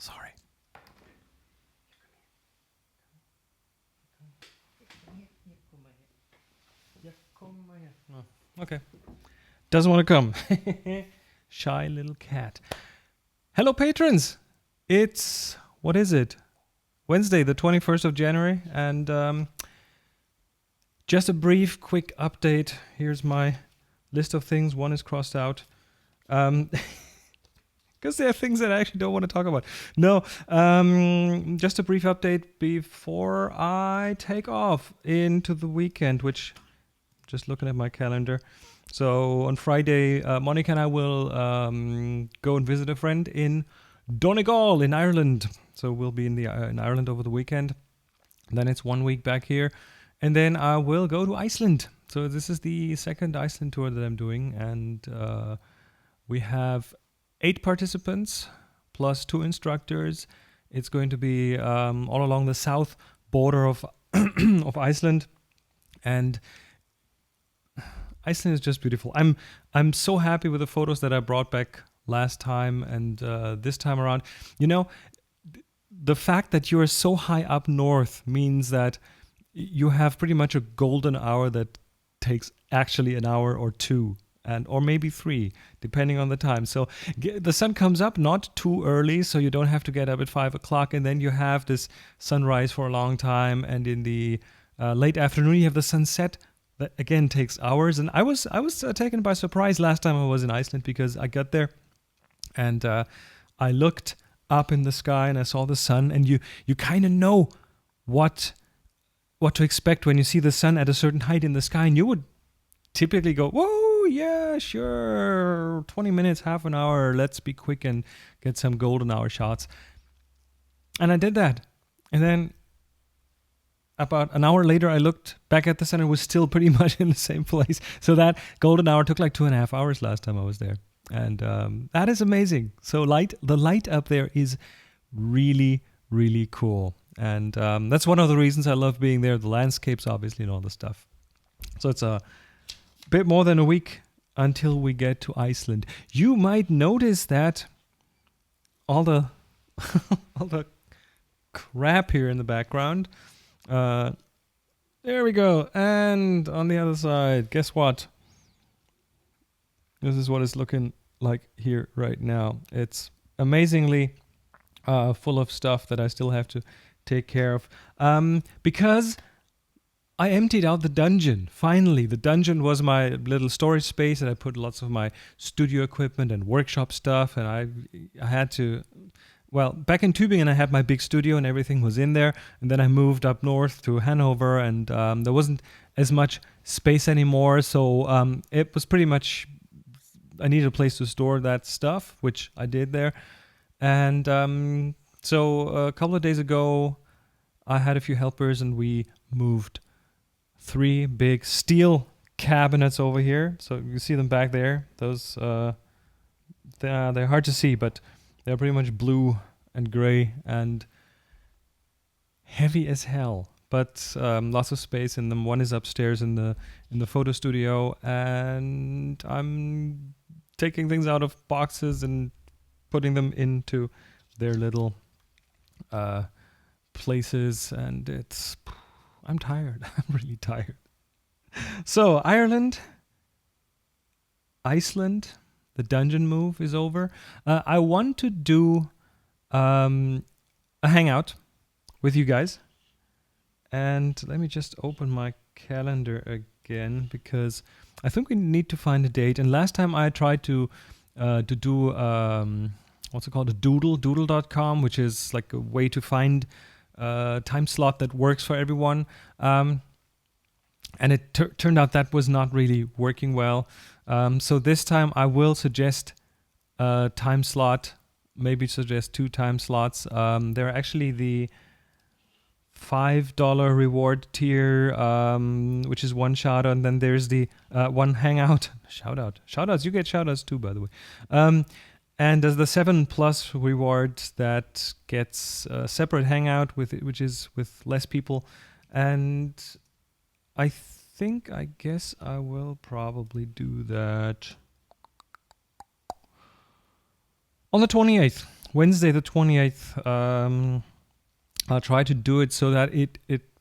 Sorry. No. Okay. Doesn't want to come. Shy little cat. Hello, patrons. It's, what is it? Wednesday, the 21st of January. And just a brief, quick update. Here's my list of things. One is crossed out. Because there are things that I actually don't want to talk about. No, just a brief update before I take off into the weekend, which, just looking at my calendar. So on Friday, Monica and I will go and visit a friend in Donegal in Ireland. So we'll be in Ireland over the weekend. Then it's 1 week back here. And then I will go to Iceland. So this is the second Iceland tour that I'm doing. And we have 8 participants plus 2 instructors. It's going to be all along the south border of of Iceland. And Iceland is just beautiful. I'm so happy with the photos that I brought back last time and this time around. You know, the fact that you're so high up north means that you have pretty much a golden hour that takes actually an hour or 2. Or maybe 3, depending on the time. So the sun comes up not too early, so you don't have to get up at 5 o'clock, and then you have this sunrise for a long time. And in the late afternoon, you have the sunset. That again takes hours. And I was taken by surprise last time I was in Iceland, because I got there and I looked up in the sky and I saw the sun, and you kind of know what to expect when you see the sun at a certain height in the sky, and you would typically go, whoa, yeah, sure, 20 minutes, half an hour, let's be quick and get some golden hour shots. And I did that. And then about an hour later, I looked back at the sun and was still pretty much in the same place. So that golden hour took like 2.5 hours last time I was there. And that is amazing. So the light up there is really, really cool. And that's one of the reasons I love being there. The landscapes, obviously, and all the stuff. So it's a bit more than a week until we get to Iceland. You might notice that all the all the crap here in the background. There we go. And on the other side, guess what? This is what it's looking like here right now. It's amazingly full of stuff that I still have to take care of. Because I emptied out the dungeon. Finally, the dungeon was my little storage space, and I put lots of my studio equipment and workshop stuff. And I had to, well, back in Tübingen, I had my big studio and everything was in there. And then I moved up north to Hanover, and there wasn't as much space anymore. So it was pretty much, I needed a place to store that stuff, which I did there. And so a couple of days ago, I had a few helpers, and we moved 3 big steel cabinets over here. So you can see them back there. Those they're hard to see, but they're pretty much blue and gray and heavy as hell. But lots of space in them. One is upstairs in the photo studio, and I'm taking things out of boxes and putting them into their little places. And I'm tired. I'm really tired. So Iceland, the dungeon move is over. I want to do a hangout with you guys. And let me just open my calendar again, because I think we need to find a date. And last time I tried to do what's it called, a doodle.com, which is like a way to find time slot that works for everyone. And it turned out that was not really working well. So this time I will suggest a time slot, maybe suggest 2 time slots. There are actually the $5 reward tier, which is 1 shout out, and then there's the 1 hangout. Shoutouts, you get shoutouts too, by the way. And there's the 7+ reward that gets a separate hangout which is with less people. And I guess I will probably do that on the 28th, Wednesday the 28th. I'll try to do it so that it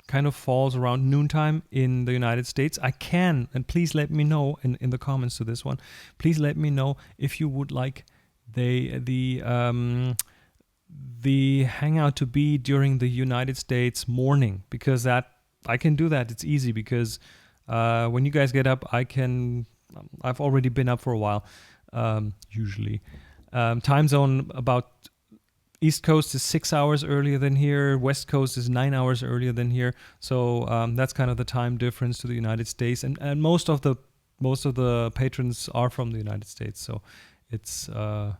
kind of falls around noontime in the United States. I can, and please let me know in the comments to this one. Please let me know if you would like the hangout to be during the United States morning, because that I can do that. It's easy because when you guys get up, I've already been up for a while. Usually, time zone about. East Coast is 6 hours earlier than here. West Coast is 9 hours earlier than here. So that's kind of the time difference to the United States. And most of the patrons are from the United States. So it's I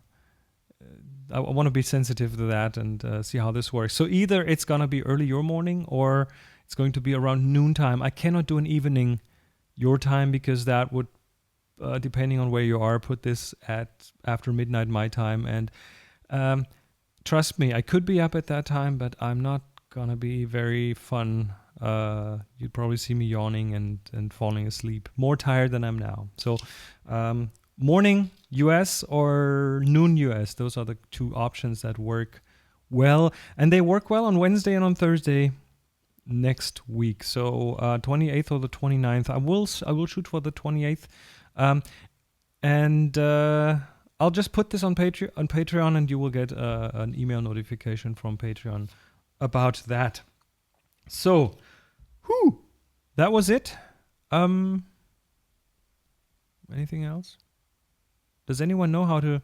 want to be sensitive to that and see how this works. So either it's gonna be early your morning or it's going to be around noontime. I cannot do an evening your time because that would, depending on where you are, put this at after midnight my time. And trust me, I could be up at that time, but I'm not gonna be very fun. You'd probably see me yawning and falling asleep, more tired than I'm now. So morning US or noon US, those are the two options that work well. And they work well on Wednesday and on Thursday next week. So 28th or the 29th. I will shoot for the 28th. I'll just put this on Patreon, and you will get an email notification from Patreon about that. So, that was it. Anything else? Does anyone know how to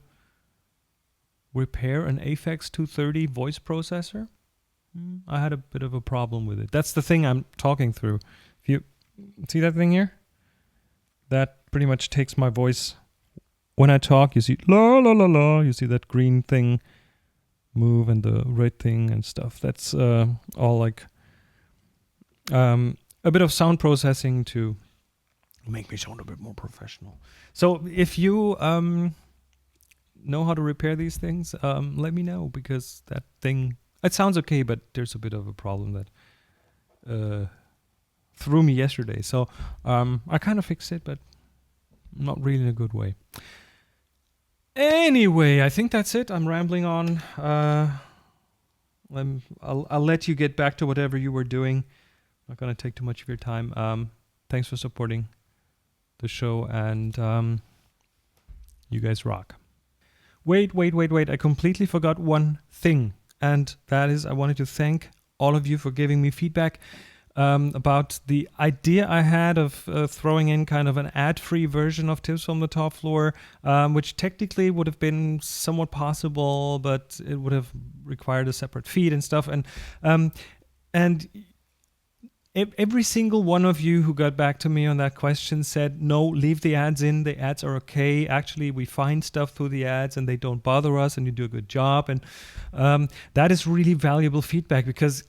repair an Aphex 230 voice processor? I had a bit of a problem with it. That's the thing I'm talking through. If you see that thing here, that pretty much takes my voice. When I talk, you see la la la la. You see that green thing move and the red thing and stuff. That's all like a bit of sound processing to make me sound a bit more professional. So if you know how to repair these things, let me know, because that thing, it sounds okay, but there's a bit of a problem that threw me yesterday. So I kind of fixed it, but not really in a good way. Anyway, I think that's it. I'm rambling on. I'll let you get back to whatever you were doing. Not going to take too much of your time. Thanks for supporting the show, and you guys rock. Wait. I completely forgot one thing, and that is I wanted to thank all of you for giving me feedback about the idea I had of throwing in kind of an ad-free version of Tips from the Top Floor, which technically would have been somewhat possible, but it would have required a separate feed and stuff. And every single one of you who got back to me on that question said, no, leave the ads in. The ads are okay. Actually, we find stuff through the ads and they don't bother us, and you do a good job. And that is really valuable feedback, because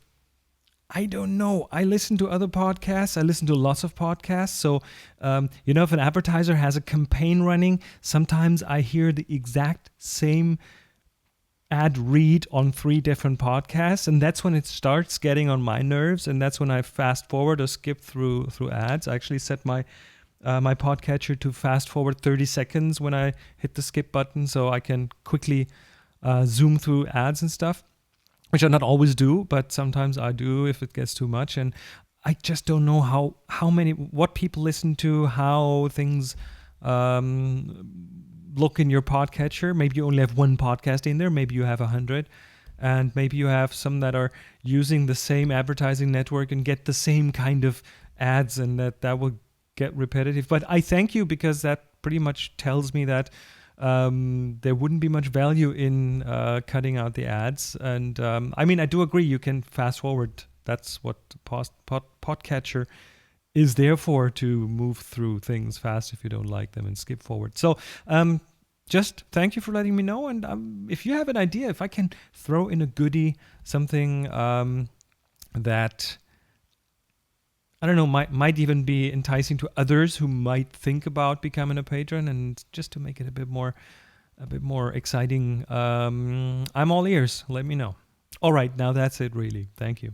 I don't know. I listen to other podcasts. I listen to lots of podcasts. So, if an advertiser has a campaign running, sometimes I hear the exact same ad read on 3 different podcasts. And that's when it starts getting on my nerves. And that's when I fast forward or skip through ads. I actually set my podcatcher to fast forward 30 seconds when I hit the skip button, so I can quickly zoom through ads and stuff, which I not always do, but sometimes I do if it gets too much. And I just don't know what people listen to, how things look in your podcatcher. Maybe you only have 1 podcast in there. Maybe you have 100. And maybe you have some that are using the same advertising network and get the same kind of ads, and that will get repetitive. But I thank you, because that pretty much tells me that there wouldn't be much value in cutting out the ads. And I do agree, you can fast forward. That's what podcatcher is there for, to move through things fast if you don't like them and skip forward. So just thank you for letting me know. And if you have an idea, if I can throw in a goodie, something that, I don't know, might even be enticing to others who might think about becoming a patron, and just to make it a bit more exciting, I'm all ears. Let me know. All right, now that's it, really. Thank you.